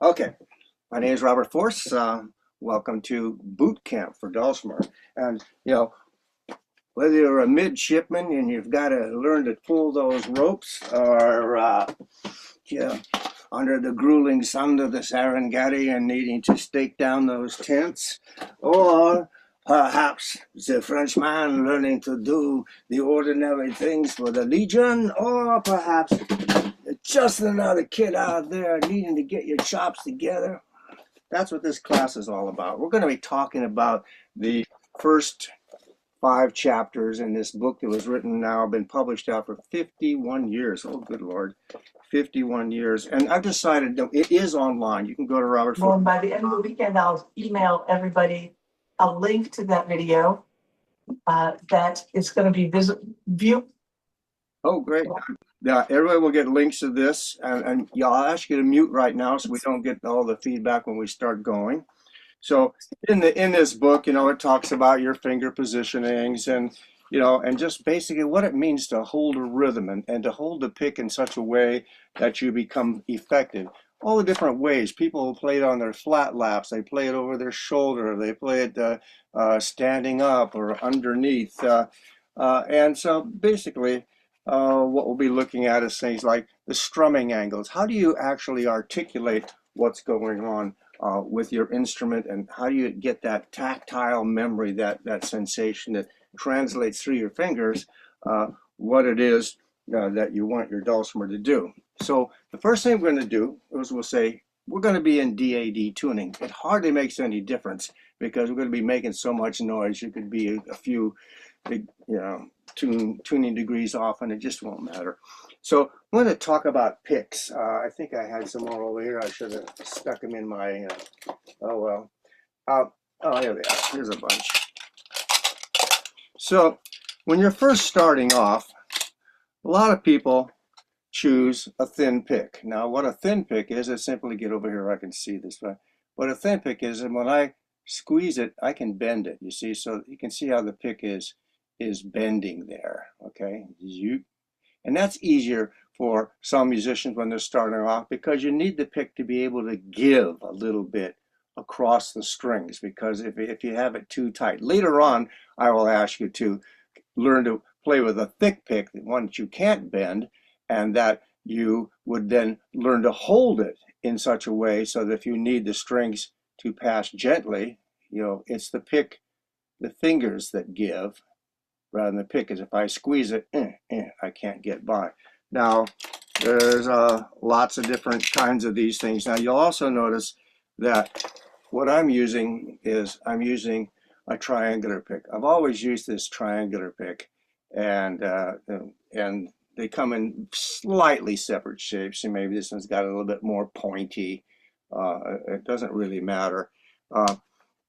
Okay, my name is Robert Force. Welcome to Bootcamp for Dulcimer. And, whether you're a midshipman and you've got to learn to pull those ropes, or yeah, under the grueling sun of the Serengeti and needing to stake down those tents, or perhaps the Frenchman learning to do the ordinary things for the Legion, or perhaps just another kid out there needing to get your chops together. That's what this class is all about. We're going to be talking about the first 5 chapters in this book that was written now, been published out for 51 years. Oh, good Lord. 51 years. And I've decided that it is online. You can go to Robert Well, Ford. and by the end of the weekend, I'll email everybody a link to that video that is going to be view. Oh, great. Yeah, everybody will get links to this. And yeah, I'll ask you to mute right now so we don't get all the feedback when we start going. So in this book, it talks about your finger positionings and and just basically what it means to hold a rhythm and to hold the pick in such a way that you become effective. All the different ways people play it on their flat laps, they play it over their shoulder, they play it standing up or underneath, and so basically. What we'll be looking at is things like the strumming angles. How do you actually articulate what's going on with your instrument, and how do you get that tactile memory, that sensation that translates through your fingers, what it is that you want your dulcimer to do. So the first thing we're going to do is we'll say we're going to be in DAD tuning. It hardly makes any difference because we're going to be making so much noise. You could be a few big, tuning degrees off, and it just won't matter. So I'm going to talk about picks. I think I had some more over here. I should have stuck them in my, oh well. Oh, here they are. Here's a bunch. So when you're first starting off, a lot of people choose a thin pick. Now what a thin pick is simply, get over here, I can see this. What a thin pick is, and when I squeeze it, I can bend it, you see? So you can see how the pick is bending there, okay? And that's easier for some musicians when they're starting off because you need the pick to be able to give a little bit across the strings, because if you have it too tight. Later on, I will ask you to learn to play with a thick pick, the one that you can't bend, and that you would then learn to hold it in such a way so that if you need the strings to pass gently, it's the pick, the fingers that give rather than the pick. Is if I squeeze it, I can't get by. Now, there's lots of different kinds of these things. Now, you'll also notice that what I'm using is a triangular pick. I've always used this triangular pick, and and they come in slightly separate shapes. So maybe this one's got a little bit more pointy. It doesn't really matter. Uh,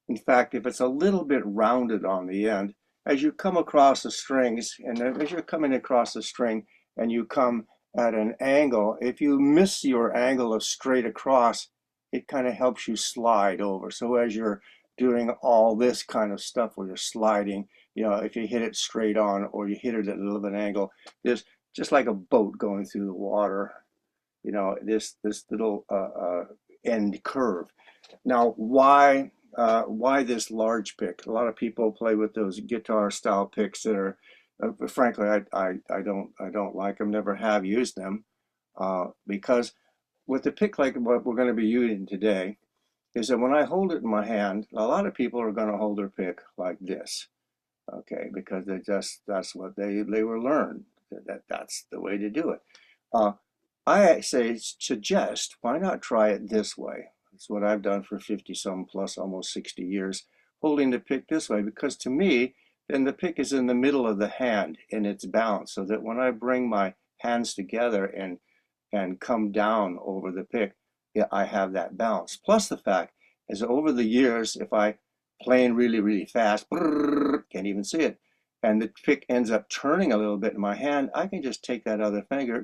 in fact, if it's a little bit rounded on the end, as you come across the strings, and as you're coming across the string and you come at an angle, if you miss your angle of straight across, it kind of helps you slide over. So as you're doing all this kind of stuff where you're sliding, if you hit it straight on or you hit it at a little bit of an angle, there's just like a boat going through the water, this little end curve. Now, why this large pick? A lot of people play with those guitar style picks that are, frankly, I don't like them. Never have used them, because with the pick like what we're going to be using today is that when I hold it in my hand, a lot of people are going to hold their pick like this, okay, because that's what they were learned, that's the way to do it. Uh, I suggest, why not try it this way? It's what I've done for 50 some plus almost 60 years, holding the pick this way, because to me, then the pick is in the middle of the hand and it's balanced, so that when I bring my hands together and come down over the pick, yeah, I have that balance. Plus the fact is, over the years, if I playing really, really fast, can't even see it, and the pick ends up turning a little bit in my hand, I can just take that other finger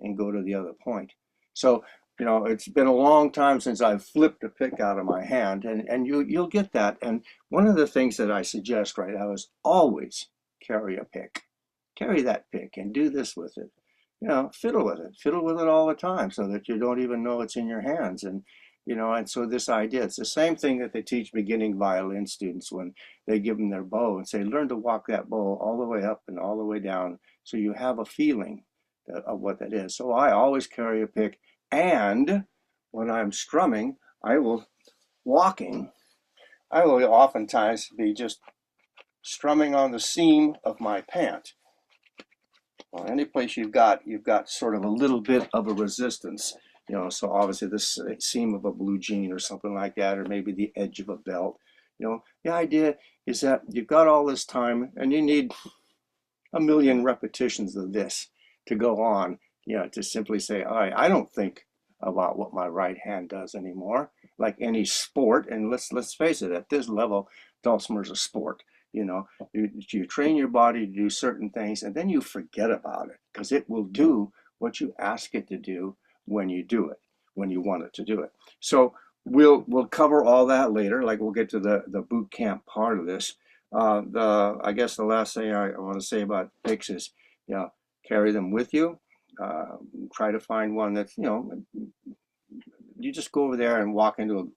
and go to the other point. So, it's been a long time since I've flipped a pick out of my hand, and you'll get that. And one of the things that I suggest right now is always carry a pick. Carry that pick and do this with it. Fiddle with it. Fiddle with it all the time so that you don't even know it's in your hands. And you know. And so this idea, it's the same thing that they teach beginning violin students when they give them their bow and say, learn to walk that bow all the way up and all the way down so you have a feeling of what that is. So I always carry a pick, and when I'm strumming, I will walking, I will oftentimes be just strumming on the seam of my pant. Well, any place you've got sort of a little bit of a resistance, you know. So obviously this seam of a blue jean or something like that, or maybe the edge of a belt. You know, the idea is that you've got all this time, and you need a million repetitions of this to go on, you know, to simply say, all right, I don't think about what my right hand does anymore. Like any sport, and let's face it, at this level, Dulcimer's a sport. You know, you train your body to do certain things, and then you forget about it because it will do what you ask it to do when you do it, when you want it to do it. So we'll cover all that later. Like we'll get to the boot camp part of this. I guess the last thing I want to say about picks is, you know, carry them with you. Try to find one that's, you know, you just go over there and walk into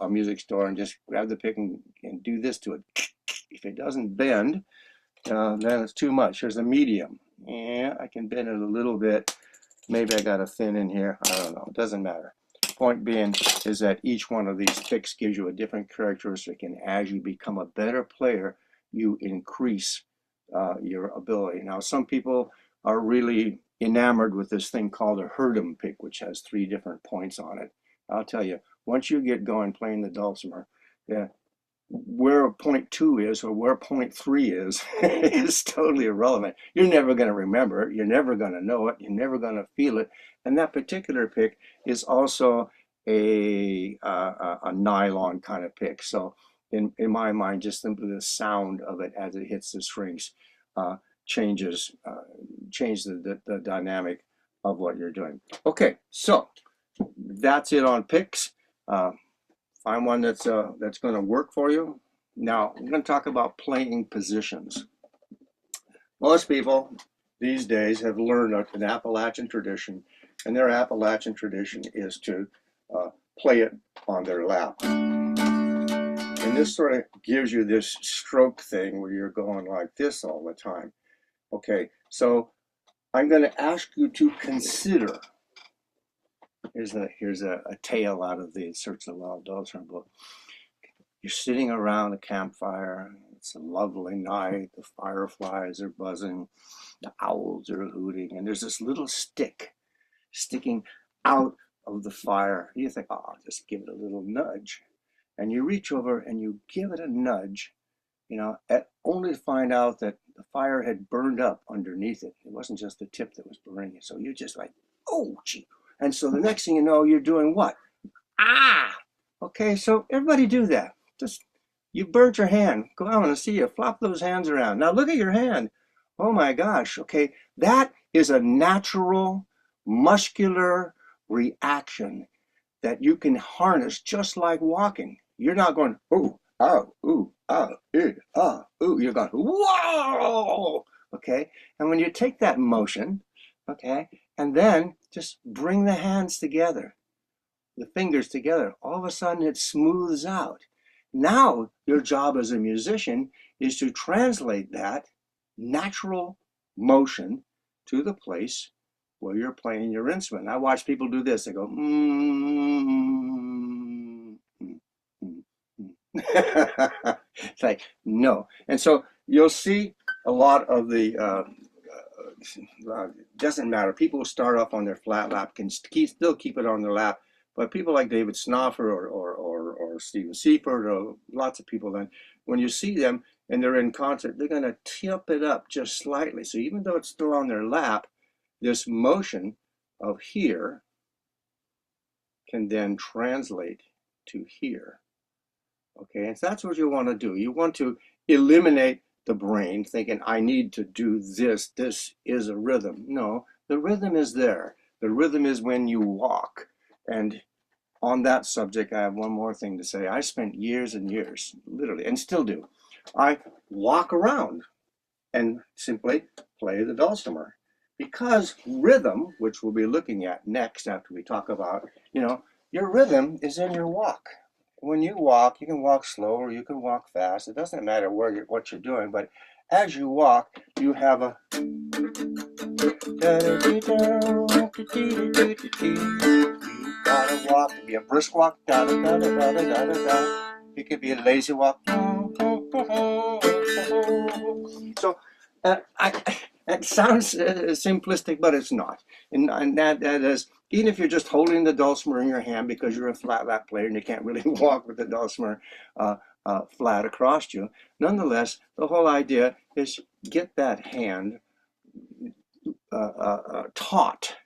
a music store and just grab the pick and do this to it. If it doesn't bend, then it's too much. Here's a medium. Yeah, I can bend it a little bit. Maybe I got a thin in here. I don't know. It doesn't matter. Point being is that each one of these picks gives you a different characteristic, and as you become a better player, you increase your ability. Now, some people are really enamored with this thing called a Herdem pick, which has 3 different points on it. I'll tell you, once you get going playing the Dulcimer, yeah, where point 2 is or where point 3 is totally irrelevant. You're never going to remember it. You're never going to know it. You're never going to feel it. And that particular pick is also a nylon kind of pick. So in my mind, just simply the sound of it as it hits the strings change the dynamic of what you're doing. Okay, so that's it on picks. Find one that's going to work for you. Now, I'm going to talk about playing positions. Most people these days have learned an Appalachian tradition, and their Appalachian tradition is to play it on their lap. And this sort of gives you this stroke thing where you're going like this all the time. Okay, so I'm going to ask you to consider. Here's a tale out of the Search of the Wild Dulcimer book. You're sitting around a campfire. It's a lovely night. The fireflies are buzzing. The owls are hooting. And there's this little stick sticking out of the fire. You think, oh, I'll just give it a little nudge. And you reach over and you give it a nudge, you know, only to find out that the fire had burned up underneath it. It wasn't just the tip that was burning it. So you're just like, oh, gee. And so the next thing you know, you're doing what? Ah! Okay, so everybody do that. Just, you burnt your hand. Go on and see you. Flop those hands around. Now look at your hand. Oh my gosh. Okay, that is a natural muscular reaction that you can harness just like walking. You're not going, ooh, oh, ooh, oh, ooh. You're going, whoa! Okay, and when you take that motion, okay, and then just bring the hands together, the fingers together, all of a sudden it smooths out. Now your job as a musician is to translate that natural motion to the place where you're playing your instrument. I watch people do this. They go, It's like, no. And so you'll see a lot of the, doesn't matter. People who start off on their flat lap can still keep it on their lap. But people like David Snoffer or Stephen Seifert or lots of people, then when you see them and they're in concert, they're going to tip it up just slightly. So even though it's still on their lap, this motion of here can then translate to here. Okay, and so that's what you want to do. You want to eliminate the brain thinking, I need to do this. This is a rhythm. No, the rhythm is there. The rhythm is when you walk. And on that subject, I have one more thing to say. I spent years and years, literally, and still do. I walk around and simply play the Dulcimer. Because rhythm, which we'll be looking at next after we talk about, you know, your rhythm is in your walk. When you walk, you can walk slow or you can walk fast. It doesn't matter what you're doing, but as you walk, you have a you gotta walk. It could be a brisk walk, da da da da da da da da. It could be a lazy walk. So, it sounds simplistic, but it's not. And that is, even if you're just holding the dulcimer in your hand because you're a flat lap player and you can't really walk with the dulcimer flat across you, nonetheless, the whole idea is get that hand taught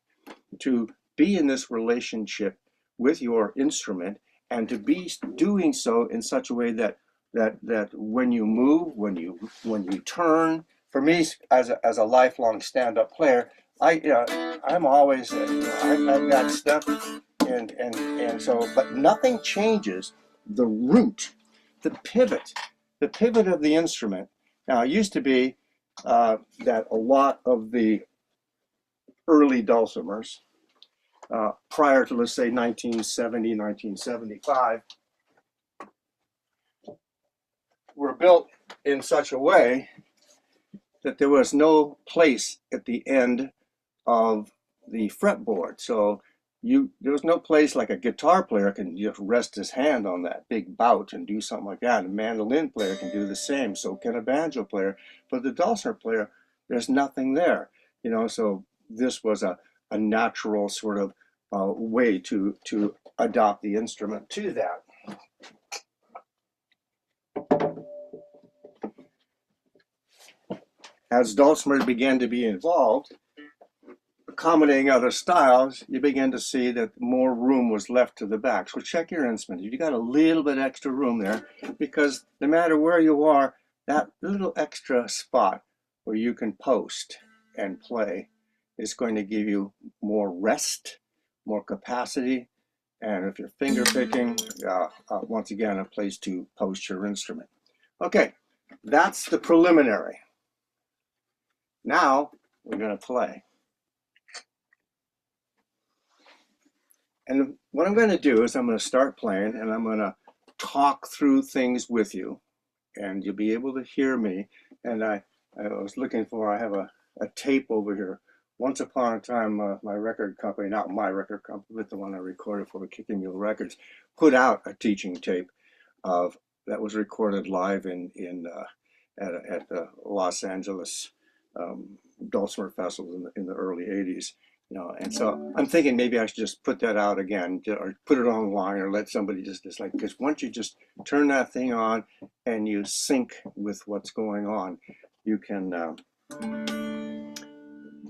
to be in this relationship with your instrument and to be doing so in such a way that when you move, when you turn, for me as a lifelong stand-up player, I'm always I've got stuff and so, but nothing changes the root, the pivot of the instrument. Now it used to be that a lot of the early dulcimers prior to, let's say, 1970, 1975, were built in such a way that there was no place at the end of the fretboard. So there was no place like a guitar player can just rest his hand on that big bout and do something like that. A mandolin player can do the same. So can a banjo player. But the dulcimer player, there's nothing there. So this was a natural sort of way to adopt the instrument to that. As dulcimers began to be involved, accommodating other styles, you begin to see that more room was left to the back. So check your instrument. You got a little bit extra room there, because no matter where you are, that little extra spot where you can post and play is going to give you more rest, more capacity, and if you're finger picking, once again, a place to post your instrument. Okay, that's the preliminary. Now we're going to play. And what I'm going to do is I'm going to start playing and I'm going to talk through things with you, and you'll be able to hear me. And I was looking for, I have a tape over here. Once upon a time, my record company, not my record company, but the one I recorded for Kicking Mule Records, put out a teaching tape that was recorded live at the Los Angeles Dulcimer Festival in the early 80s. And so I'm thinking maybe I should just put that out again, or put it online, or let somebody just like, because once you just turn that thing on and you sync with what's going on, you can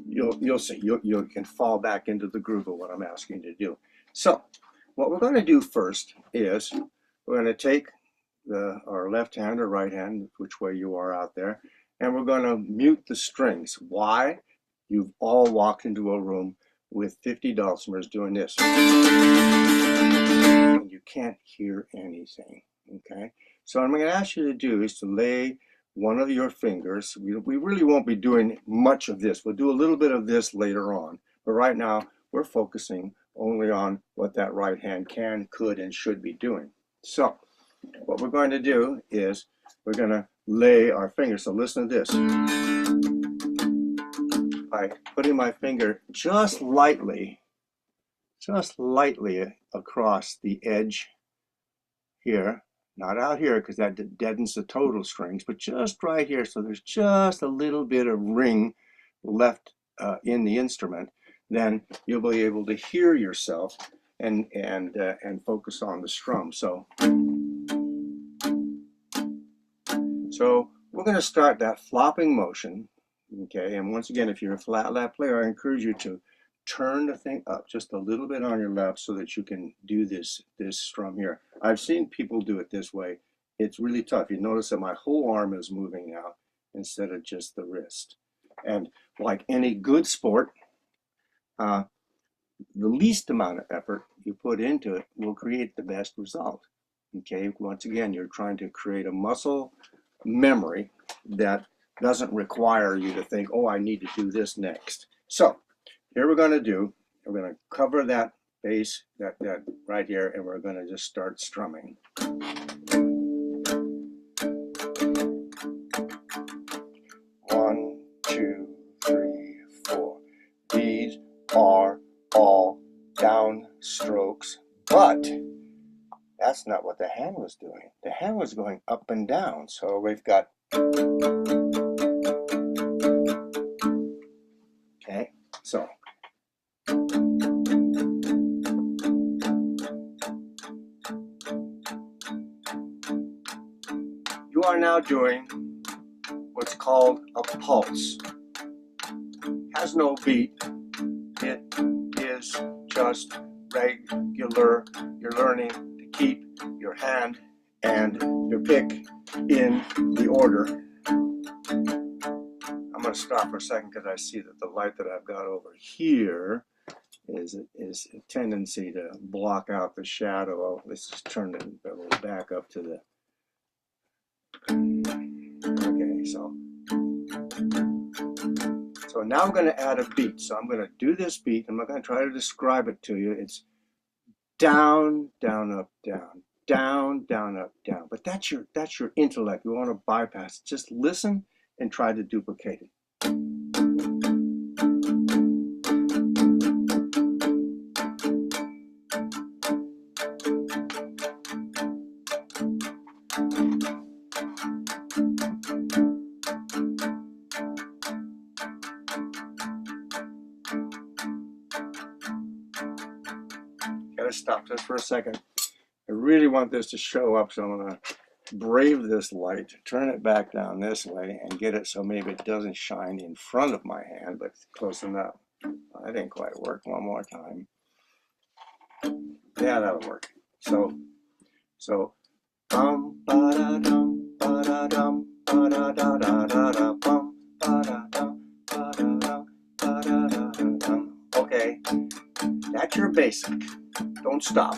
you'll see you can fall back into the groove of what I'm asking you to do. So what we're going to do first is we're going to take our left hand or right hand, which way you are out there, and we're going to mute the strings. Why? You've all walked into a room with 50 dulcimers doing this, and you can't hear anything. Okay, so what I'm going to ask you to do is to lay one of your fingers. We really won't be doing much of this. We'll do a little bit of this later on, but right now we're focusing only on what that right hand can, could, and should be doing. So what we're going to do is we're going to lay our fingers. So listen to this. By putting my finger just lightly across the edge here, not out here because that deadens the total strings, but just right here, so there's just a little bit of ring left in the instrument, then you'll be able to hear yourself and focus on the strum. So we're going to start that flopping motion. Okay, and once again, if you're a flat lap player, I encourage you to turn the thing up just a little bit on your left so that you can do this strum here. I've seen people do it this way. It's really tough. You notice that my whole arm is moving now instead of just the wrist. And like any good sport, the least amount of effort you put into it will create the best result. Okay, once again, you're trying to create a muscle memory that doesn't require you to think, oh, I need to do this next. So here we're going to do, we're going to cover that bass, that right here, and we're going to just start strumming. 1, 2, 3, 4. These are all down strokes, but that's not what the hand was doing. The hand was going up and down. So we've got, okay, so you are now doing what's called a pulse. Has no beat. It is just regular. You're learning to keep your hand and your pick in the order. I'm going to stop for a second because I see that the light that I've got over here is a tendency to block out the shadow. Let's just turn it a little back up to the, okay, so now I'm going to add a beat. So I'm going to do this beat. I'm not going to try to describe it to you. It's down, down, up, down, down, down, up, down. But that's your intellect. You want to bypass it. Just listen and try to duplicate it. Gotta stop this for a second. I really want this to show up, so I'm gonna brave this light, turn it back down this way, and get it so maybe it doesn't shine in front of my hand, but it's close enough. That didn't quite work. One more time. Yeah, that'll work. So bum ba da dum ba da dum ba da da da da da bum ba da dum ba da dum ba da da da dum. Okay, that's your basic. Don't stop.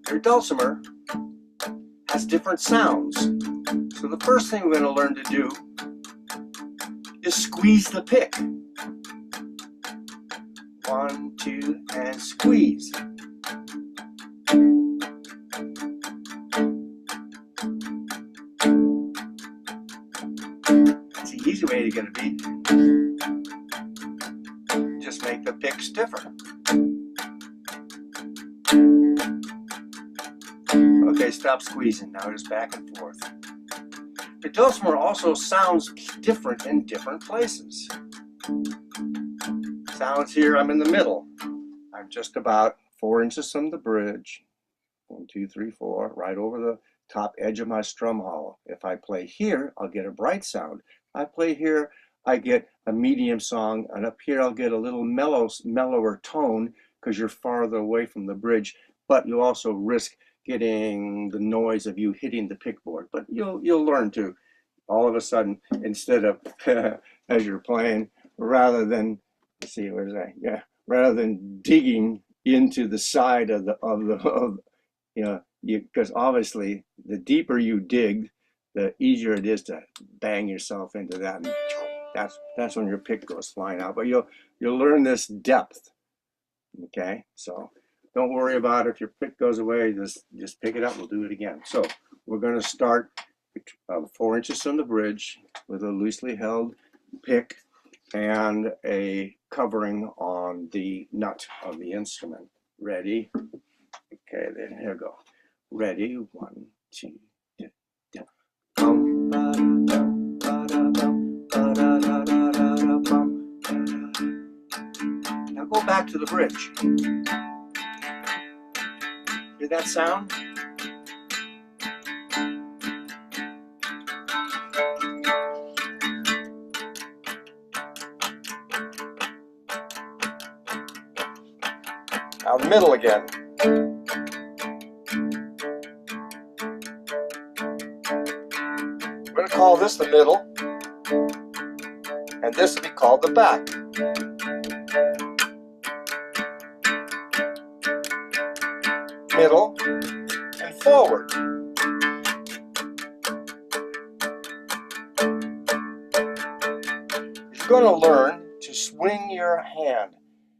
Your dulcimer has different sounds. So the first thing we're going to learn to do is squeeze the pick. 1, 2, and squeeze. That's the easy way to get a beat. Just make the pick stiffer. Okay, stop squeezing. Now just back and forth. The dulcimer also sounds different in different places. Sounds here, I'm in the middle. I'm just about 4 inches from the bridge. 1, 2, 3, 4, right over the top edge of my strum hollow. If I play here, I'll get a bright sound. If I play here, I get a medium song, and up here I'll get a little mellower tone because you're farther away from the bridge, but you also risk getting the noise of you hitting the pickboard. But you'll learn to, all of a sudden, instead of as you're playing, rather than, let's see, where's that? Yeah, rather than digging into the side of you know, because obviously the deeper you dig, the easier it is to bang yourself into that. And that's when your pick goes flying out. But you'll learn this depth. Okay, so don't worry about it. If your pick goes away, just pick it up. We'll do it again. So we're going to start 4 inches from the bridge with a loosely held pick and a covering on the nut of the instrument. Ready? Okay, then here we go. Ready? 1, 2, 3. Now go back to the bridge. Hear that sound? Now the middle again. We're going to call this the middle, and this will be called the back. Middle and forward. You're going to learn to swing your hand.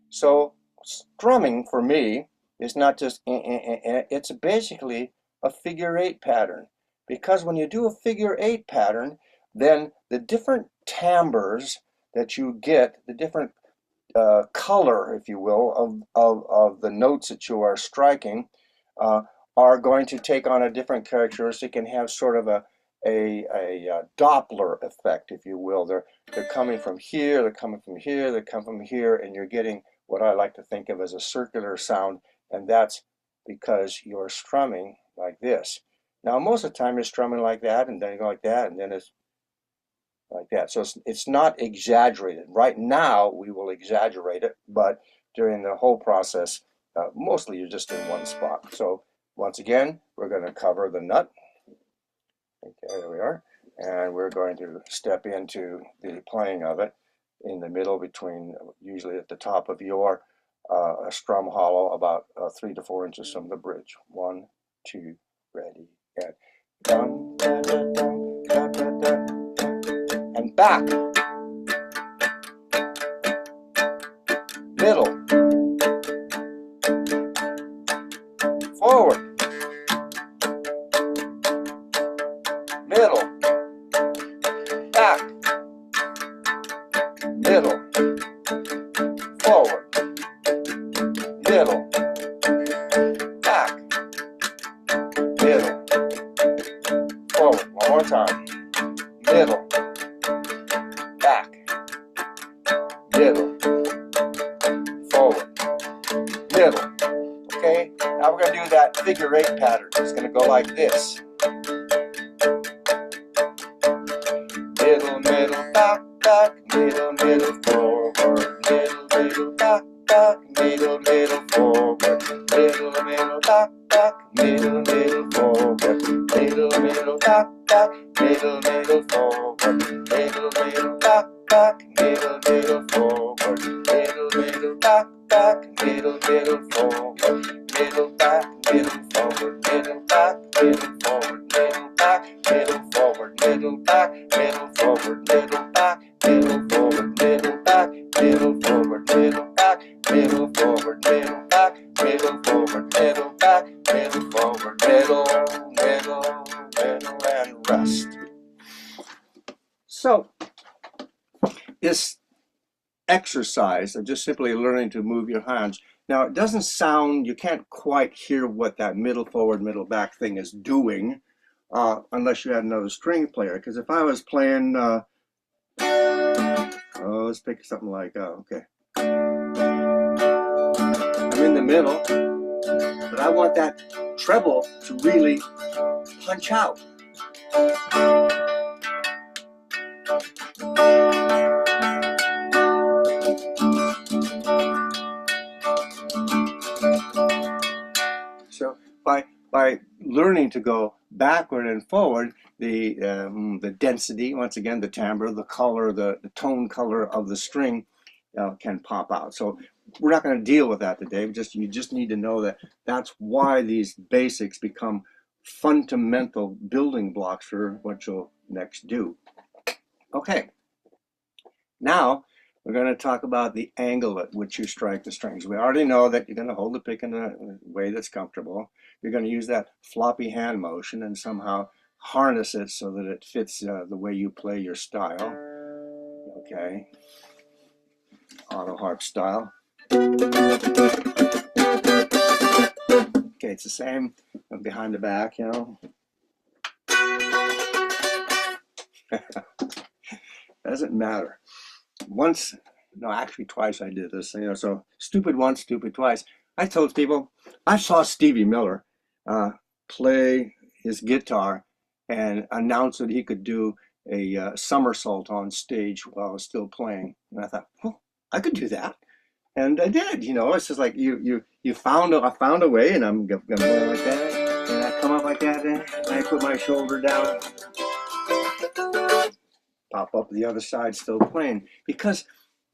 So strumming for me is not just it's basically a figure eight pattern, because when you do a figure eight pattern, then the different timbres that you get, the different color, if you will, of the notes that you are striking, uh, are going to take on a different characteristic and have sort of a Doppler effect, if you will. They're coming from here, they're coming from here, they come from here, and you're getting what I like to think of as a circular sound, and that's because you're strumming like this. Now, most of the time you're strumming like that, and then you go like that, and then it's like that. So it's not exaggerated. Right now, we will exaggerate it, but during the whole process, mostly you're just in one spot. So once again, we're going to cover the nut. Okay, there we are. And we're going to step into the playing of it in the middle between, usually at the top of your strum hollow, about 3 to 4 inches from the bridge. 1, 2, ready, and dum, da, da, dum, da, da, da, and back, middle, forward, middle, back, middle, forward, middle, back, middle, forward. One more time. Middle, back, middle, forward, middle. Okay, now we're going to do that figure eight pattern. It's going to go like this. Middle, middle, back, back, middle, middle, forward, middle, middle, back, back, middle, middle, forward, middle, middle, back, back, middle, middle, forward, middle, middle, back, back, middle, middle, forward, middle, middle, back, back, middle, middle, forward, middle, middle, back, back, middle, middle, forward, middle, back, middle, forward, middle, back, middle, forward, middle, back, middle, forward, middle, back, middle, forward, middle, back, middle, forward, middle, back, middle, forward, middle, back, middle, forward, middle, back, middle, forward, middle, back, middle, forward, middle, middle, middle, and rest. So this exercise of just simply learning to move your hands. Now, it doesn't sound, you can't quite hear what that middle forward, middle back thing is doing unless you had another string player. Because if I was playing, let's pick something like, okay. I'm in the middle, but I want that treble to really punch out. So by learning to go backward and forward, the density, once again, the timbre, the color, the tone color of the string can pop out. So we're not going to deal with that today. You just need to know that that's why these basics become fundamental building blocks for what you'll next do. Okay, now we're going to talk about the angle at which you strike the strings. We already know that you're going to hold the pick in a way that's comfortable. You're going to use that floppy hand motion and somehow harness it so that it fits the way you play your style. Okay, auto harp style. Okay, it's the same behind the back, you know. Doesn't matter. Once, no, actually twice I did this, you know, so stupid once, stupid twice. I told people, I saw Stevie Miller play his guitar and announce that he could do a somersault on stage while I was still playing. And I thought, well, I could do that. And I did, you know, it's just like I found a way, and I'm going like that, and I come up like that, and I put my shoulder down, pop up the other side, still playing. Because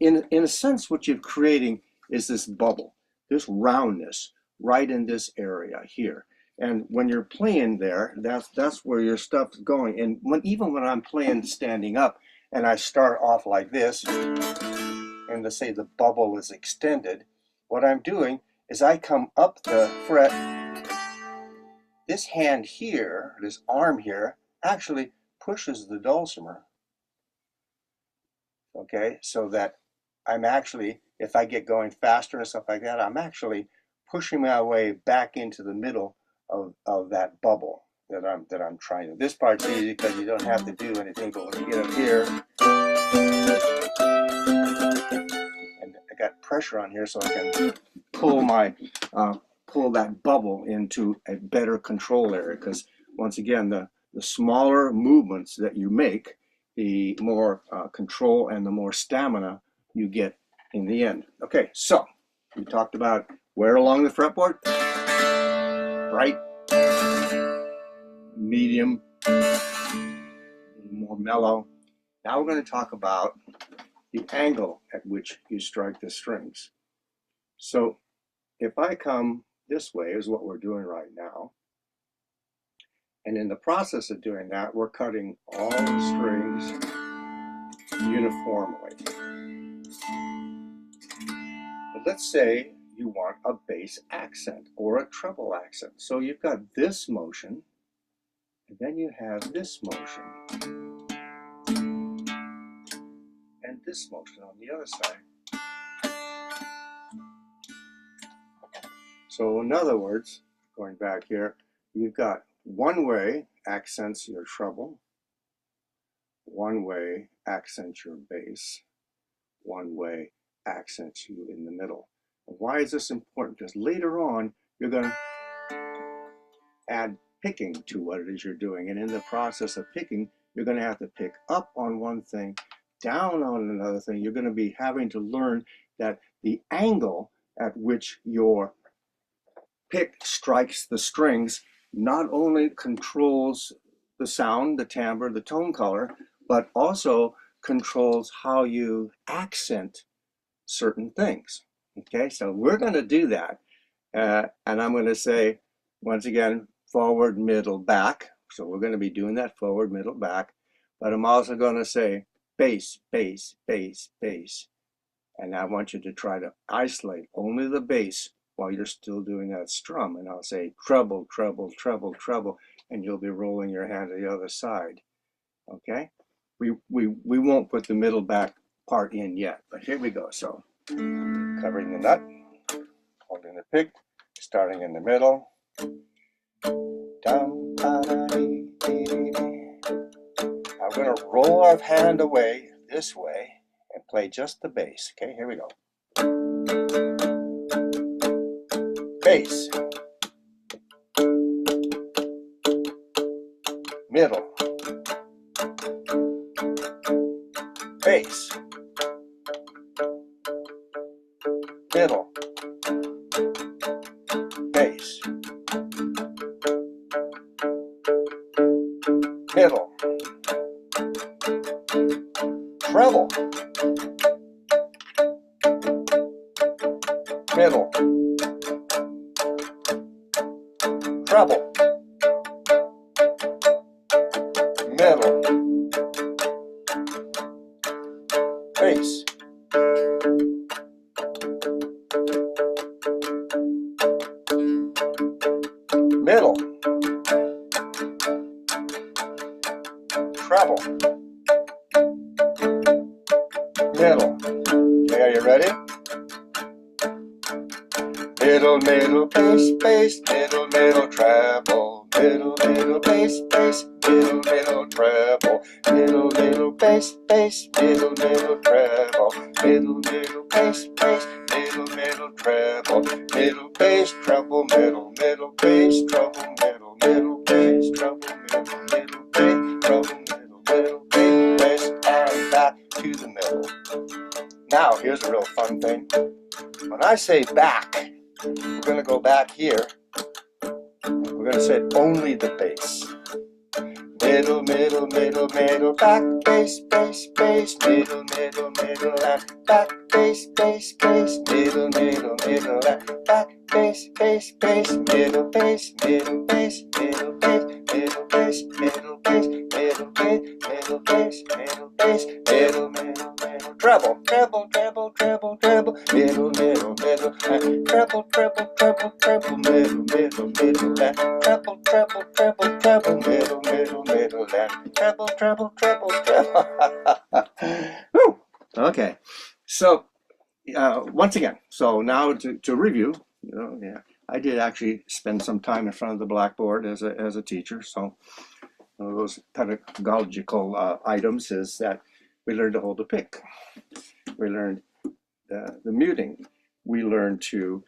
in a sense, what you're creating is this bubble, this roundness right in this area here. And when you're playing there, that's where your stuff's going. And even when I'm playing standing up, and I start off like this, and let's say the bubble is extended, what I'm doing is I come up the fret. This hand here, this arm here, actually pushes the dulcimer. Okay, so that I'm actually, if I get going faster and stuff like that, I'm actually pushing my way back into the middle of that bubble that I'm trying to. This part's easy because you don't have to do anything, but when you get up here, and I got pressure on here so I can pull that bubble into a better control area, because once again, the smaller movements that you make, the more control and the more stamina you get in the end. Okay, so we talked about where along the fretboard: bright, medium, more mellow. Now we're going to talk about the angle at which you strike the strings. So if I come this way, is what we're doing right now, and in the process of doing that, we're cutting all the strings uniformly. But let's say you want a bass accent or a treble accent. So you've got this motion, and then you have this motion, and this motion on the other side. So in other words, going back here, you've got one way accents your treble, one way accents your bass, one way accents you in the middle. And why is this important? Because later on, you're going to add picking to what it is you're doing. And in the process of picking, you're going to have to pick up on one thing, down on another thing. You're going to be having to learn that the angle at which your pick strikes the strings not only controls the sound, the timbre, the tone color, but also controls how you accent certain things. Okay, so we're going to do that. And I'm going to say, once again, forward, middle, back. So we're going to be doing that forward, middle, back. But I'm also going to say bass, bass, bass, bass. And I want you to try to isolate only the bass while you're still doing that strum. And I'll say treble, treble, treble, treble, and you'll be rolling your hand to the other side. Okay? We won't put the middle back part in yet, but here we go. So covering the nut, holding the pick, starting in the middle. Down, I'm going to roll our hand away this way and play just the bass. Okay, here we go. Bass, middle, bass, middle, bass, middle, treble, middle, treble, middle, bass, middle, treble, middle. Okay, are you ready? Middle, middle, bass, bass, middle, middle, treble, middle, middle, bass, bass, middle, middle, treble, middle, middle, bass, bass, middle, middle, treble, middle, middle, bass, bass, middle, middle, treble, middle, bass, treble, middle, middle, bass, treble, middle, middle, bass, treble, middle, middle, bass, treble, middle, middle, bass, and back to the middle. Now, here's a real fun thing. When I say back, we're going to go back here. We're going to say only the bass. Middle, middle, middle, middle, back, bass, bass, bass, middle, middle, middle, and back, bass, bass, bass, middle, middle, middle, and back, bass, bass, bass, middle, bass, middle, bass, middle, bass, middle, bass, middle, bass, middle, bass, middle, bass, middle, bass, middle, middle, middle, treble, treble, treble, treble, treble, middle, middle, middle, and treble, treble, treble, treble, middle, middle, middle, and treble, treble, treble, treble, middle, middle, middle, and treble, treble, treble, treble. Woo! Okay, so once again, so now to review, yeah, I did actually spend some time in front of the blackboard as a teacher. So one of those pedagogical items is that we learned to hold a pick. We learned the muting. We learned to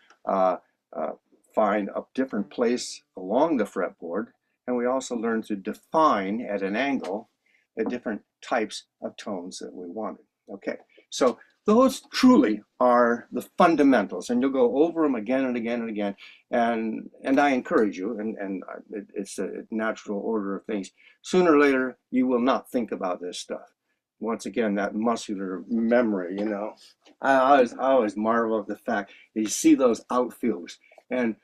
find a different place along the fretboard, and we also learned to define at an angle the different types of tones that we wanted. Okay, so those truly are the fundamentals, and you'll go over them again and again and again. And I encourage you, and it's a natural order of things. Sooner or later, you will not think about this stuff. Once again, that muscular memory, you know. I always marvel at the fact that you see those outfields, and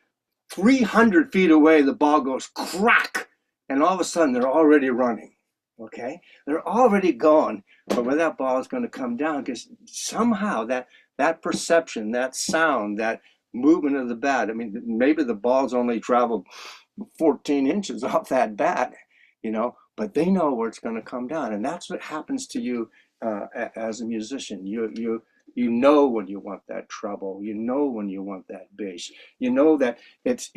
300 feet away, the ball goes crack, and all of a sudden, they're already running. Okay, they're already gone, but where that ball is going to come down, because somehow that perception, that sound, that movement of the bat. I mean, maybe the ball's only traveled 14 inches off that bat, you know, but they know where it's going to come down, and that's what happens to you as a musician. You know when you want that treble, you know when you want that bass, you know that it's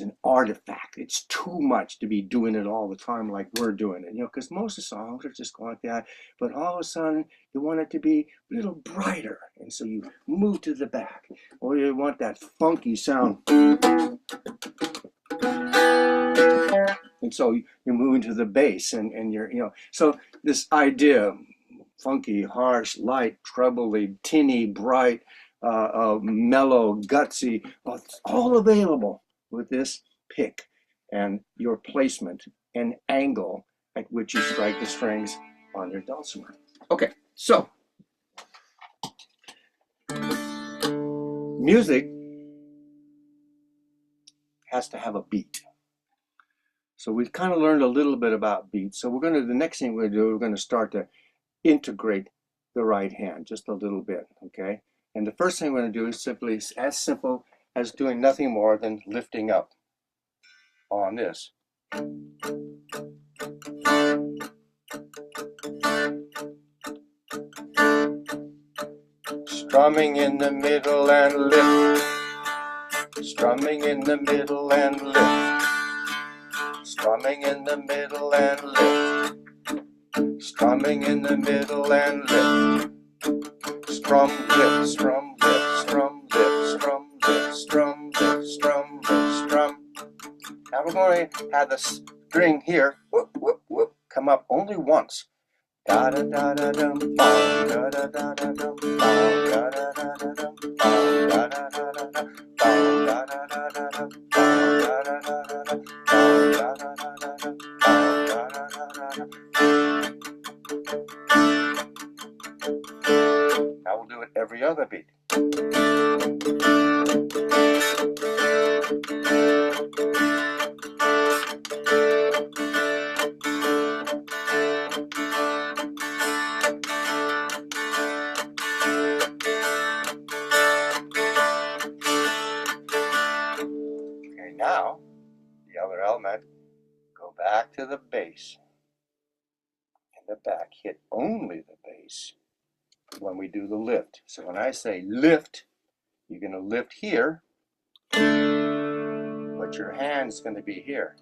an artifact. It's too much to be doing it all the time like we're doing it, you know, because most of the songs are just going like that. But all of a sudden, you want it to be a little brighter, and so you move to the back, or you want that funky sound. And so you're moving to the bass, and you're, you know, so this idea, funky, harsh, light, trebly, tinny, bright, mellow, gutsy, it's all available with this pick and your placement and angle at which you strike the strings on your dulcimer. Okay, so music has to have a beat. So we've kind of learned a little bit about beats. So the next thing we're going to do, we're going to start to integrate the right hand just a little bit, okay? And the first thing we're going to do is simply as simple as doing nothing more than lifting up on this. Strumming in the middle and lift. Strumming in the middle and lift. Strumming in the middle and lift. Strumming in the middle and lift. Strum, lift, strum, lift, strum, lift, strum, lift, strum, lift, strum, lift, strum. Now we're going to have the string here, whoop, whoop, whoop, come up only once. Da da da da dum, da da da da dum, da da da da dum, da da da da dum, da da da da dum, da da da da dum, da da da da dum, da da da da dum. Now we'll do it every other beat. Okay, now the other element, go back to the bass. In the back, hit only the bass when we do the lift. So when I say lift, you're going to lift here, but your hand's going to be here.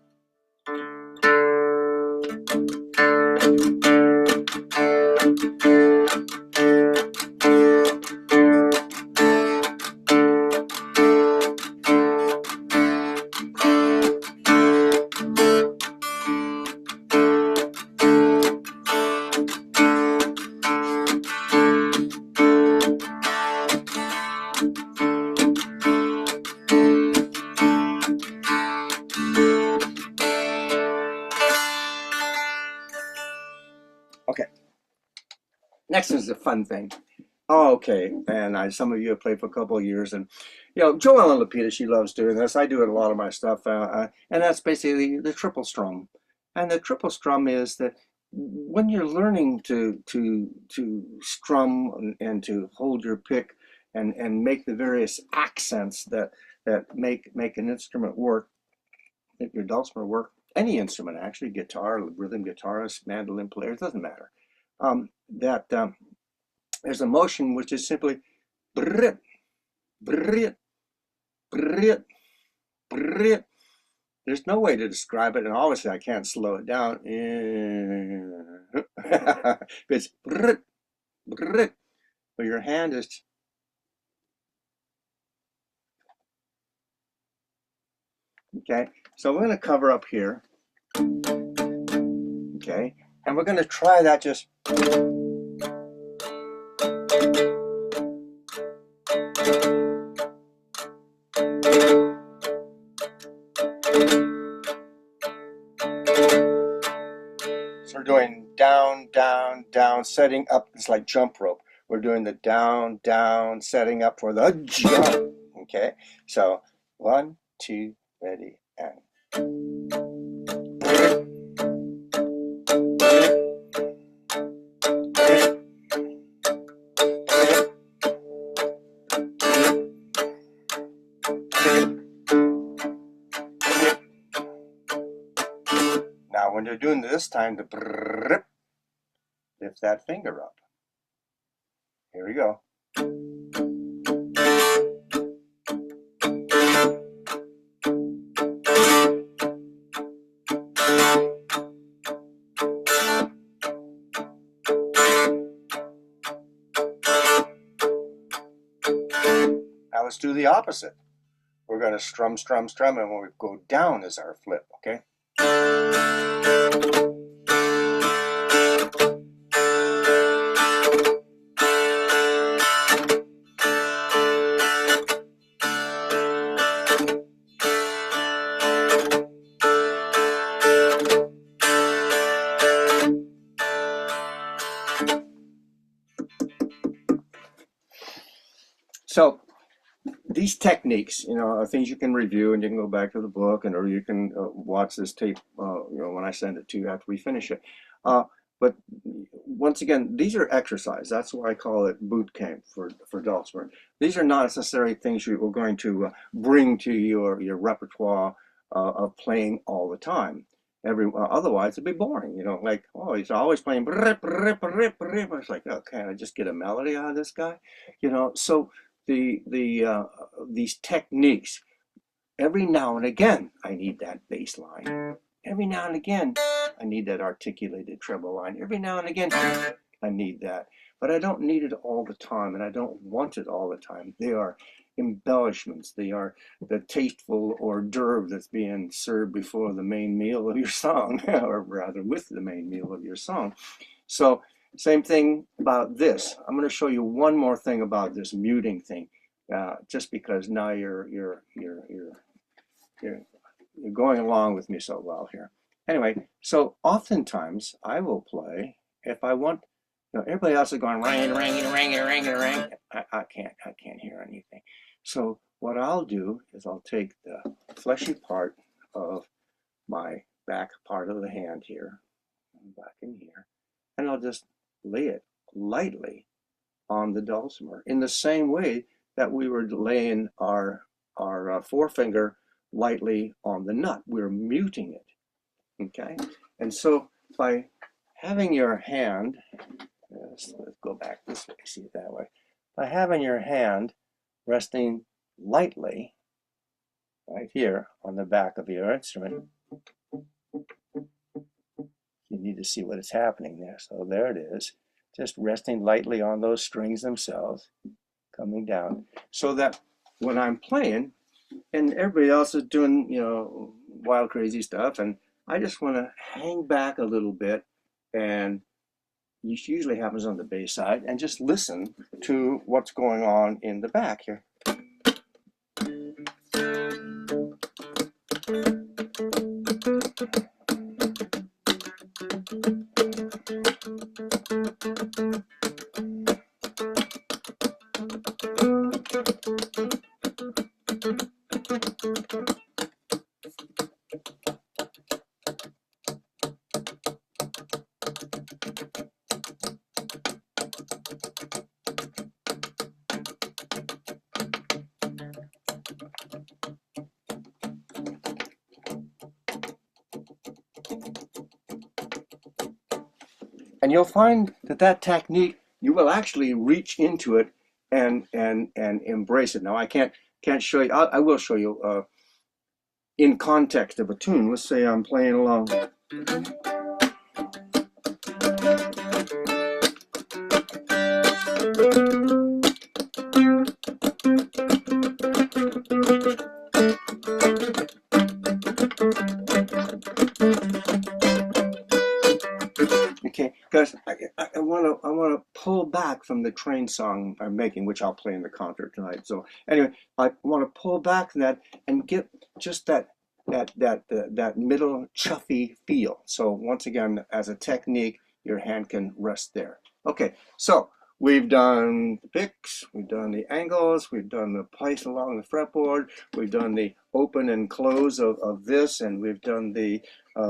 Okay. Next is the fun thing. Oh, okay, and some of you have played for a couple of years, and you know, Joelle and Lapita, she loves doing this. I do it a lot of my stuff, and that's basically the triple strum. And the triple strum is that when you're learning to strum and to hold your pick and make the various accents that make an instrument work, make your dulcimer work, any instrument actually, guitar, rhythm guitarist, mandolin player, it doesn't matter. That There's a motion which is simply brit, brit, brit, brit. There's no way to describe it, and obviously I can't slow it down. It's brit, brit, but your hand is okay. So we're going to cover up here, okay, and we're going to try that just. So we're doing down, down, down, setting up. It's like jump rope. We're doing the down, down, setting up for the jump. Okay, so 1, 2, ready, and. Now, when you're doing this time, the brrrr, lift that finger up. Here we go. Now let's do the opposite. We're going to strum, strum, strum, and when we go down is our flip, okay? So these techniques, are things you can review, and you can go back to the book, or you can watch this tape, when I send it to you after we finish it. But once again, these are exercise. That's why I call it boot camp for Dulcimer. These are not necessarily things you are going to bring to your repertoire of playing all the time. Otherwise it'd be boring, like, oh, he's always playing. It's like, oh, can I just get a melody out of this guy? So these techniques, every now and again I need that bass line. Every now and again I need that articulated treble line. Every now and again I need that, but I don't need it all the time, and I don't want it all the time. They are embellishments. They are the tasteful hors d'oeuvre that's being served before the main meal of your song, or rather with the main meal of your song. So same thing about this. I'm going to show you one more thing about this muting thing, just because now you're going along with me so well here. Anyway, so oftentimes I will play if I want. Everybody else is going ring, ring, ring, ring, ring. I can't hear anything. So what I'll do is I'll take the fleshy part of my back part of the hand here, back in here, and I'll just lay it lightly on the dulcimer in the same way that we were laying our forefinger lightly on the nut. We're muting it, okay? And so by having your hand, let's go back this way, see it that way. By having your hand resting lightly right here on the back of your instrument, you need to see what is happening there. So there it is, just resting lightly on those strings themselves, coming down, so that when I'm playing and everybody else is doing, wild, crazy stuff, and I just want to hang back a little bit, and this usually happens on the bass side, and just listen to what's going on in the back here. And you'll find that that technique, you will actually reach into it and embrace it. Now I can't show you. I will show you in context of a tune. Let's say I'm playing along. Okay, because I want to pull back from the train song I'm making, which I'll play in the concert tonight. So anyway, I want to pull back from that and get just that middle chuffy feel. So once again, as a technique, your hand can rest there. Okay, so we've done the picks, we've done the angles, we've done the place along the fretboard, we've done the open and close of this, and we've done the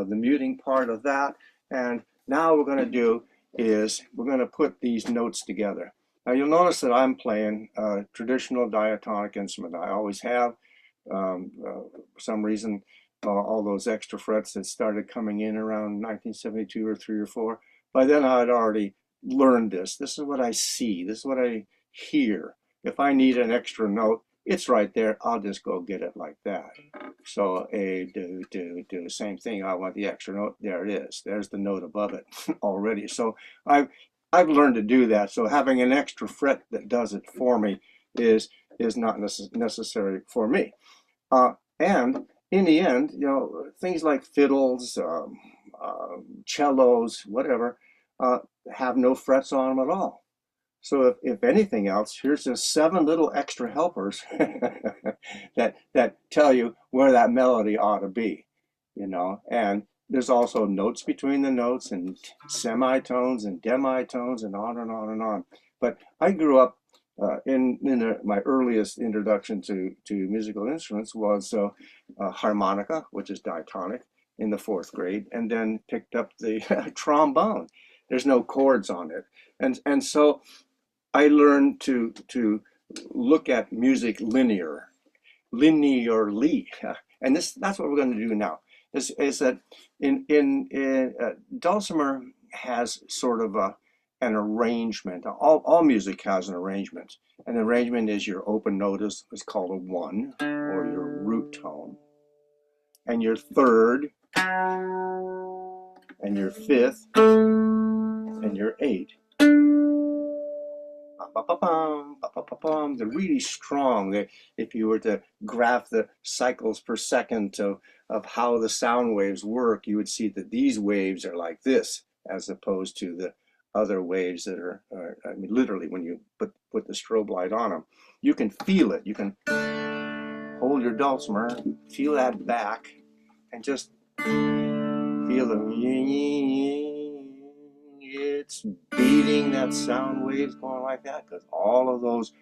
muting part of that. And now what we're going to do is we're going to put these notes together. Now you'll notice that I'm playing a traditional diatonic instrument. I always have. For some reason, all those extra frets that started coming in around 1972 or 3 or 4, by then I had already learned this. This is what I see. This is what I hear. If I need an extra note, it's right there. I'll just go get it like that. So a, do, same thing. I want the extra note. There it is. There's the note above it already. So I've learned to do that. So having an extra fret that does it for me is not necessary for me. And in the end, you know, things like fiddles, cellos, whatever, have no frets on them at all. So if anything else, here's just 7 little extra helpers that tell you where that melody ought to be, you know. And there's also notes between the notes and semitones and demitones and on and on and on. But I grew up my earliest introduction to musical instruments was harmonica, which is diatonic, in the 4th grade, and then picked up the trombone. There's no chords on it, and so I learned to look at music linearly, and that's what we're going to do now. Is that in Dulcimer has sort of an arrangement. All music has an arrangement. An arrangement is your open note is called a 1, or your root tone, and your 3rd, and your 5th, and your 8. They're really strong. If you were to graph the cycles per second of how the sound waves work, you would see that these waves are like this, as opposed to the other waves that are I mean, literally, when you put the strobe light on them, you can feel it. You can hold your dulcimer, feel that back, and just feel the it's beating that sound waves going like that, because all of those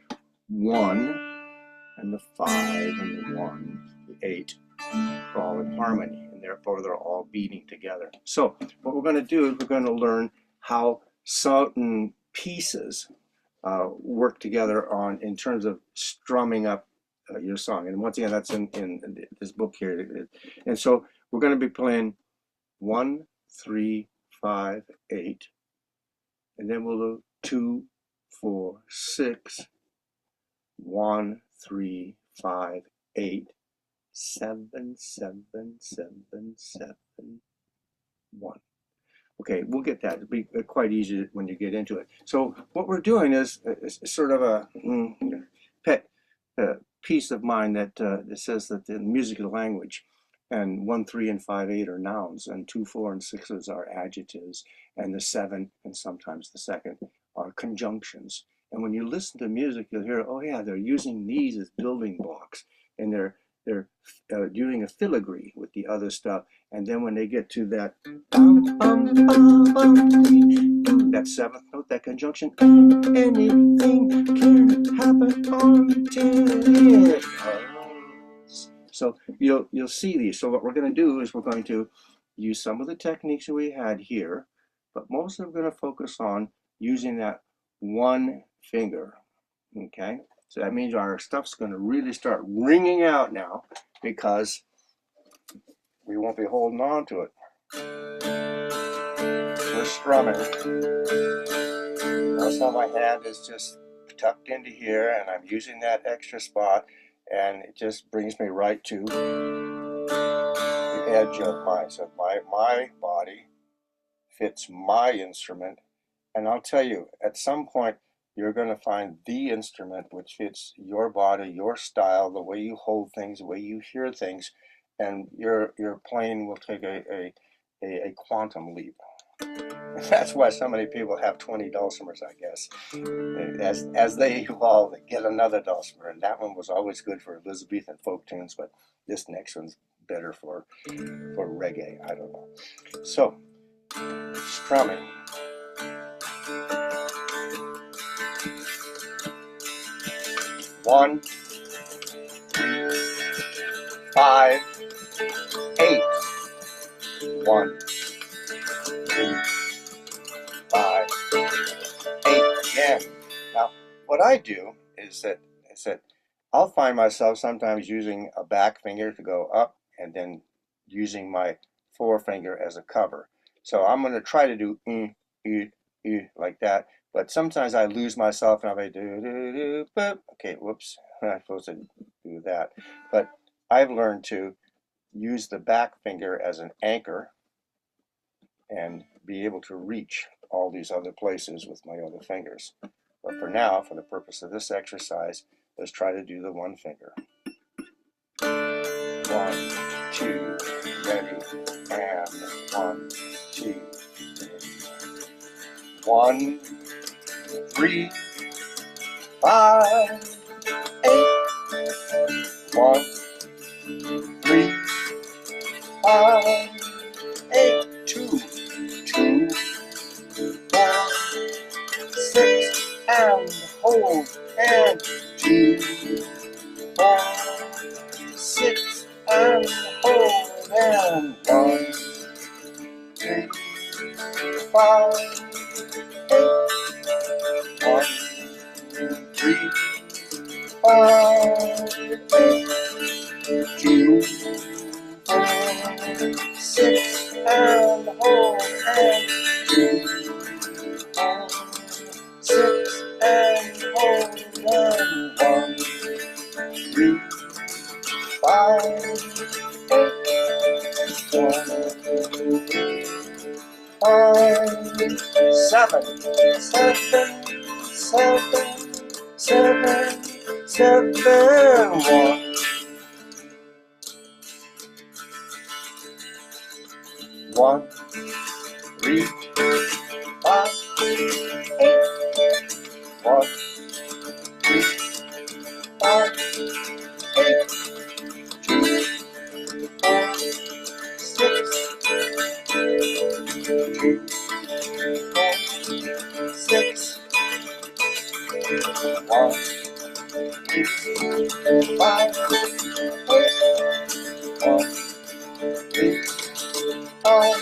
1 and the 5 and the 1, the 8 are all in harmony, and therefore they're all beating together. So what we're going to do is we're going to learn how certain pieces work together in terms of strumming up your song. And once again, that's in this book here. And so we're going to be playing 1, 3, 5, 8. And then we'll do 2, 4, 6, 1, 3, 5, 8, 7, 7, 7, 7, 1. Okay, we'll get that. It'll be quite easy when you get into it. So what we're doing is sort of a pet piece of mine that says that the music is language, and 1, 3, and 5, 8 are nouns, and 2, 4, and 6s are adjectives, and the 7 and sometimes the 2nd are conjunctions. And when you listen to music, you'll hear, oh yeah, they're using these as building blocks, and they're doing a filigree with the other stuff. And then when they get to that that 7th note, that conjunction, anything can happen until it does. So you'll see these. So what we're going to do is we're going to use some of the techniques that we had here, but mostly we're going to focus on using that 1 finger. Okay, so that means our stuff's going to really start ringing out now, because we won't be holding on to it. we're strumming. Notice how my hand is just tucked into here, and I'm using that extra spot, and it just brings me right to the edge of so my body fits my instrument. And I'll tell you, at some point you're going to find the instrument which fits your body, your style, the way you hold things, the way you hear things, and your playing will take a quantum leap. That's why so many people have 20 dulcimers, I guess. As they evolve, they get another dulcimer, and that one was always good for Elizabethan folk tunes, but this next one's better for reggae. I don't know. So, strumming. 1, 3, 5, 8. 1, 3, 5, 8 again. Now, what I do is that I'll find myself sometimes using a back finger to go up, and then using my forefinger as a cover. So I'm going to try to do like that. But sometimes I lose myself and I'll be boop. Okay, whoops, I'm not supposed to do that. But I've learned to use the back finger as an anchor and be able to reach all these other places with my other fingers. But for now, for the purpose of this exercise, let's try to do the one finger. 1, 2, ready, and 1, 2, 1, 3, 5, 8. 1, 3, 5, 8. 2, 2, 4, 6, and hold, and 2, 4, 6, and hold, and 1, 3, 5, 8. 1, 3, 5, 8. 2, 4, 6, and hold, and 2, 4, 6, and hold, and 1, 3, 5, 8. 1, 3, 5, 7, 7, 1. 1, 3, 5, 8. 1, 3, 5, 8. 2, 4, 6, 2, 4, 6. 1, 3, 5, 8. 1, 3, 5,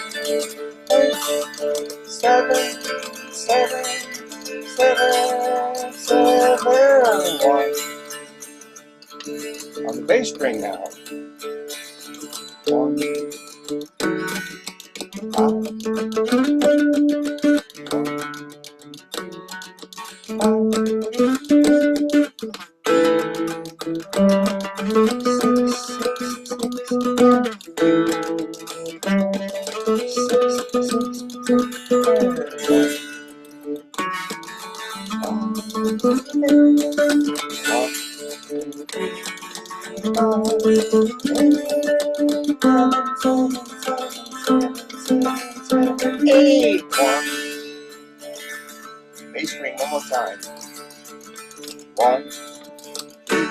8. 7, 7, 1. On the bass string now. 1, 8. 1. Bass string one more time. 1, 2.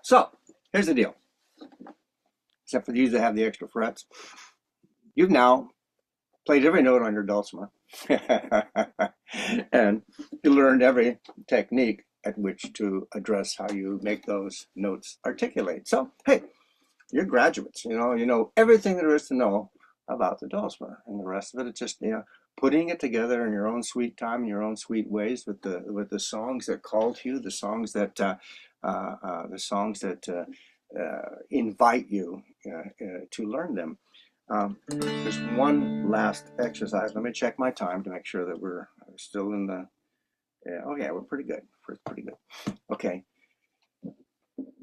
So, here's the deal. except for these that have the extra frets. You've now played every note on your dulcimer, and you learned every technique at which to address how you make those notes articulate. So, hey, you're graduates. You know everything there is to know about the dulcimer, and the rest of it is just putting it together in your own sweet time, in your own sweet ways, with the songs that call to you, the songs that invite you to learn them. There's one last exercise. Let me check my time to make sure that we're still in the. Oh yeah, we're pretty good. We're pretty good. Okay.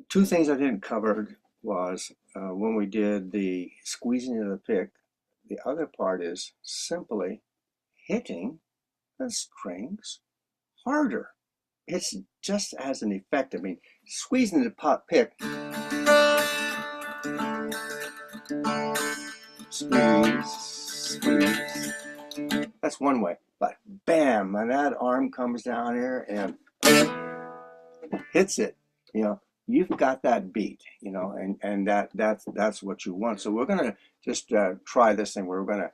Two things I didn't cover was when we did the squeezing of the pick. The other part is simply hitting the strings harder. It's just as an effect. I mean, squeezing the pick. Squeeze. That's one way. But bam, and that arm comes down here and hits it. You've got that beat. And that's what you want. So we're gonna just try this thing. We're gonna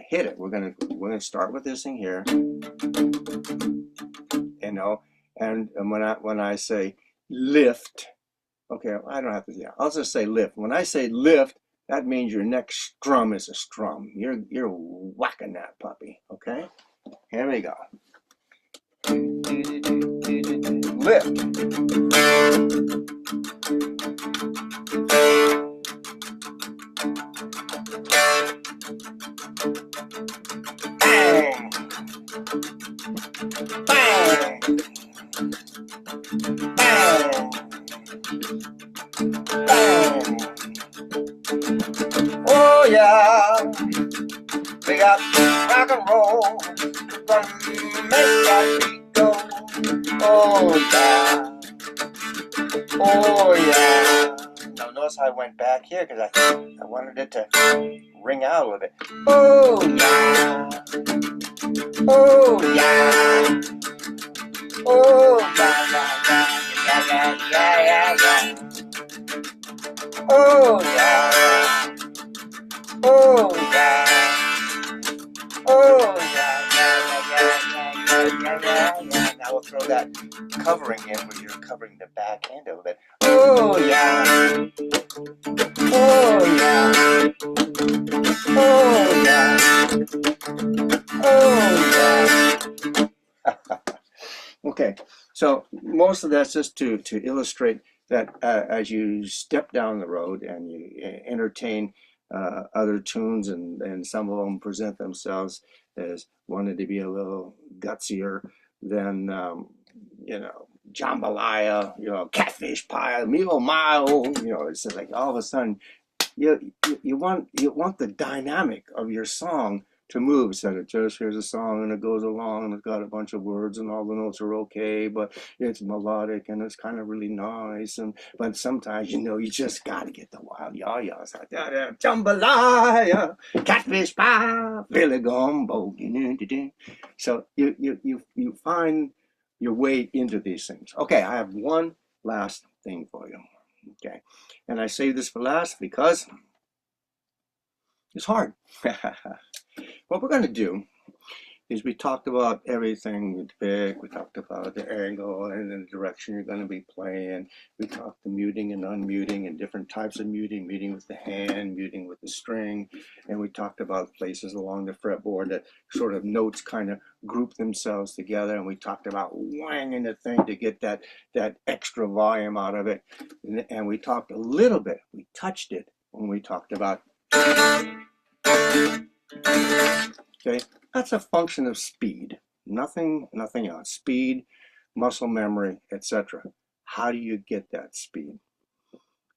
hit it. We're gonna start with this thing here. And when I say lift, okay, I don't have to. Yeah, I'll just say lift. When I say lift, that means your next strum is a strum. You're whacking that puppy, okay? Here we go. Lift. Bang. Bang. Bang. Bang. Oh yeah, we got rock and roll, gonna make that beat go. Oh yeah, oh yeah. Now notice how I went back here because I wanted it to ring out a little bit. Oh yeah, oh yeah, oh yeah. Oh yeah. Oh yeah. Oh yeah. Now we'll throw that covering in where you're covering the back end a little bit. Oh yeah. Oh yeah. Oh yeah. Oh yeah. Okay, so most of that's just to illustrate that as you step down the road and you entertain other tunes, and some of them present themselves as wanting to be a little gutsier than jambalaya, catfish pie, meal mile. It's just like all of a sudden you want the dynamic of your song to move, instead of just here's a song and it goes along and it's got a bunch of words and all the notes are okay, but it's melodic and it's kind of really nice. But sometimes you just got to get the wild yah-yahs like that. Jambalaya, catfish pie, Billy Gumbo. So you find your way into these things. Okay, I have one last thing for you. Okay, and I say this for last because it's hard. What we're going to do is we talked about everything with pick, we talked about the angle and the direction you're going to be playing. We talked the muting and unmuting and different types of muting, muting with the hand, muting with the string. And we talked about places along the fretboard that sort of notes kind of group themselves together. And we talked about wanging the thing to get that extra volume out of it. And we talked a little bit, we touched it when we talked about. Okay, that's a function of speed, nothing else. Speed, muscle memory, etc. How do you get that speed?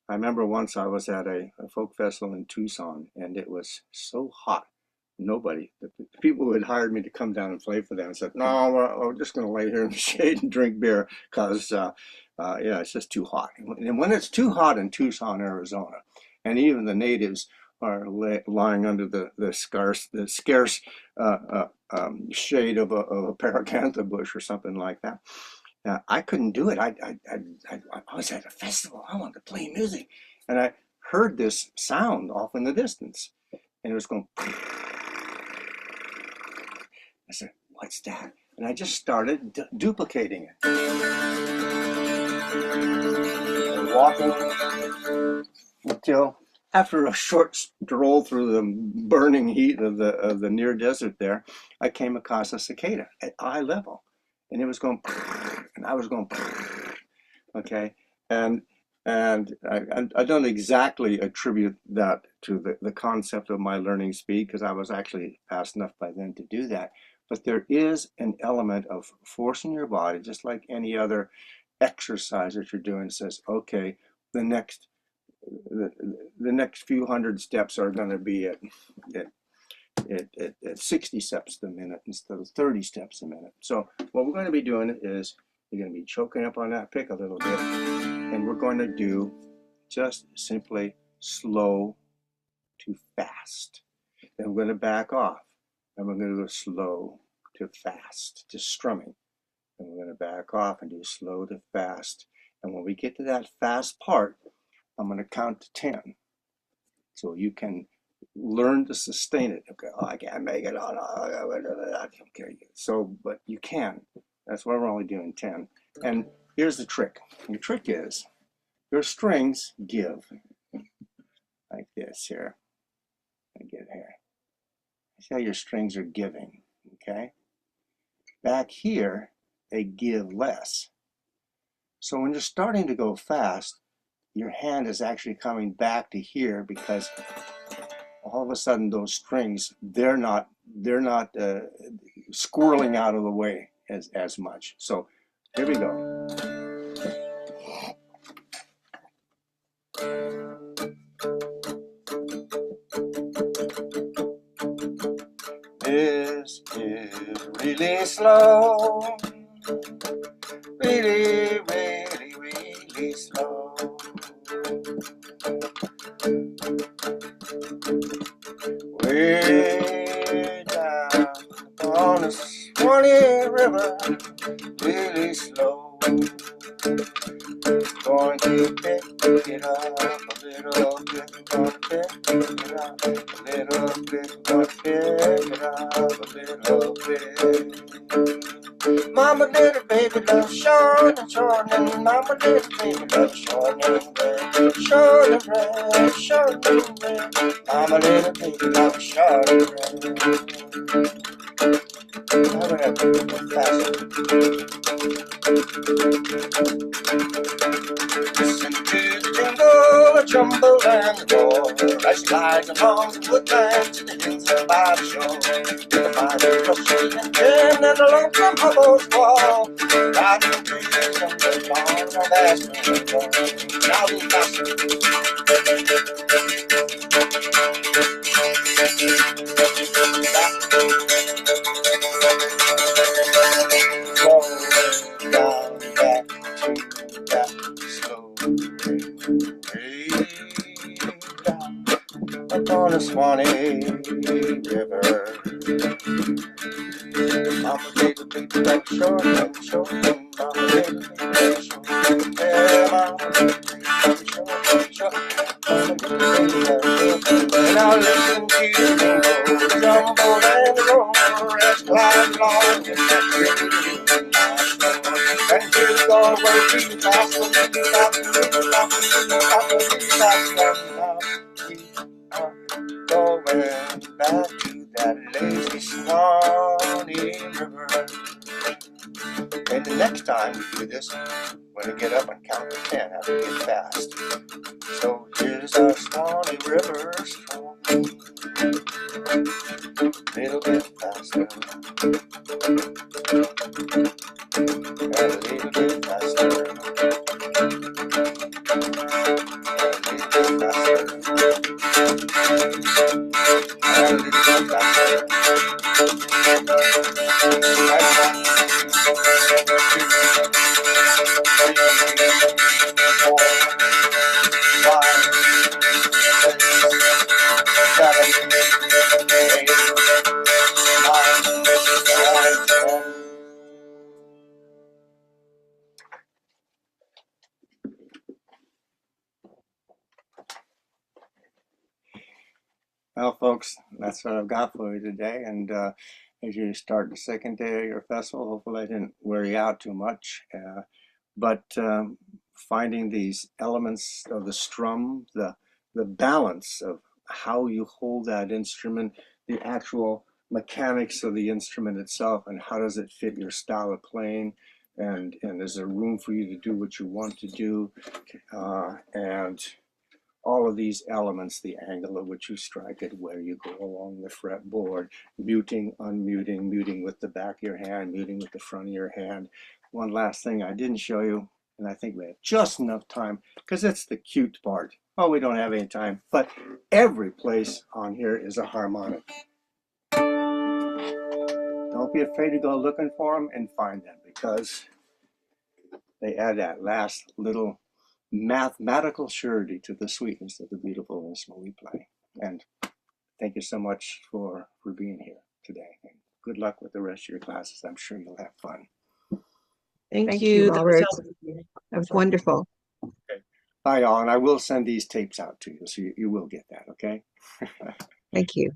I remember once I was at a folk festival in Tucson, and it was so hot. The people who had hired me to come down and play for them said, no, we're just going to lay here in the shade and drink beer because, it's just too hot. And when it's too hot in Tucson, Arizona, and even the natives are lying under the scarce shade of a paracantha bush or something like that. I couldn't do it. I was at a festival. I wanted to play music, and I heard this sound off in the distance, and it was going. I said, "What's that?" And I just started duplicating it, and walking until after a short stroll through the burning heat of the near desert there, I came across a cicada at eye level, and it was going, and I was going, okay, and I don't exactly attribute that to the concept of my learning speed, because I was actually fast enough by then to do that. But there is an element of forcing your body, just like any other exercise that you're doing. It says, okay, the next few hundred steps are going to be at 60 steps a minute instead of 30 steps a minute. So what we're going to be doing is you're going to be choking up on that pick a little bit, and we're going to do just simply slow to fast. Then we're going to back off, and we're going to go slow to fast, to strumming. And we're going to back off and do slow to fast. And when we get to that fast part, I'm going to count to 10. So you can learn to sustain it. Okay, oh, I can't make it. Oh, no, okay. So, but you can. That's why we're only doing 10. And here's the trick. The trick is your strings give like this here. I get here. See how your strings are giving, okay? Back here, they give less. So when you're starting to go fast, your hand is actually coming back to here, because all of a sudden those strings, they're not squirreling out of the way as much. So here we go. This is really slow, really, really, really slow. Way down on the Swanee River, really slow. Going to pick it up a little bit, gonna pick it up a little bit, gonna pick it up a little bit. Mama little baby love short and short, and mama little baby love short and red, short and red, short and red. Mama little baby love short and red. I'm gonna have to go faster. Listen to the jingle, the jumble, and the roar as she glides along the woodland to the hills by the shore. With the mighty rush and gin and the lonesome hobo's wall, riding the breeze and the dawn of Ashland. Now we faster. On the Swanee River, mama little baby love short and short, and mama little baby short, yeah, mama little baby love short and short, mama little baby love short. And I listen to the jumble and the roar as glide along in that river, and here we go, we're really fast, we're really fast, we're really fast, we're really fast, we're really fast, and now going back to that lazy Swanee River. And the next time we do this, we're going to get up and count to 10 as we get fast. So here's our Swanee River stroll. Little bit faster. And a little bit faster. And a little bit faster. Well, folks, that's what I've got for you today. And as you start the second day of your festival, hopefully I didn't wear you out too much. But finding these elements of the strum, the balance of how you hold that instrument, the actual mechanics of the instrument itself, and how does it fit your style of playing, and is there room for you to do what you want to do, and all of these elements, the angle at which you strike it, where you go along the fretboard, muting, unmuting, muting with the back of your hand, muting with the front of your hand. One last thing I didn't show you, and I think we have just enough time, because it's the cute part. Oh, we don't have any time, but every place on here is a harmonic. Don't be afraid to go looking for them and find them, because they add that last little mathematical surety to the sweetness of the beautiful instrument we play. And thank you so much for being here today. And good luck with the rest of your classes. I'm sure you'll have fun. Thank you, Robert. That was wonderful. Okay. Bye, y'all. And I will send these tapes out to you, so you will get that, okay? Thank you.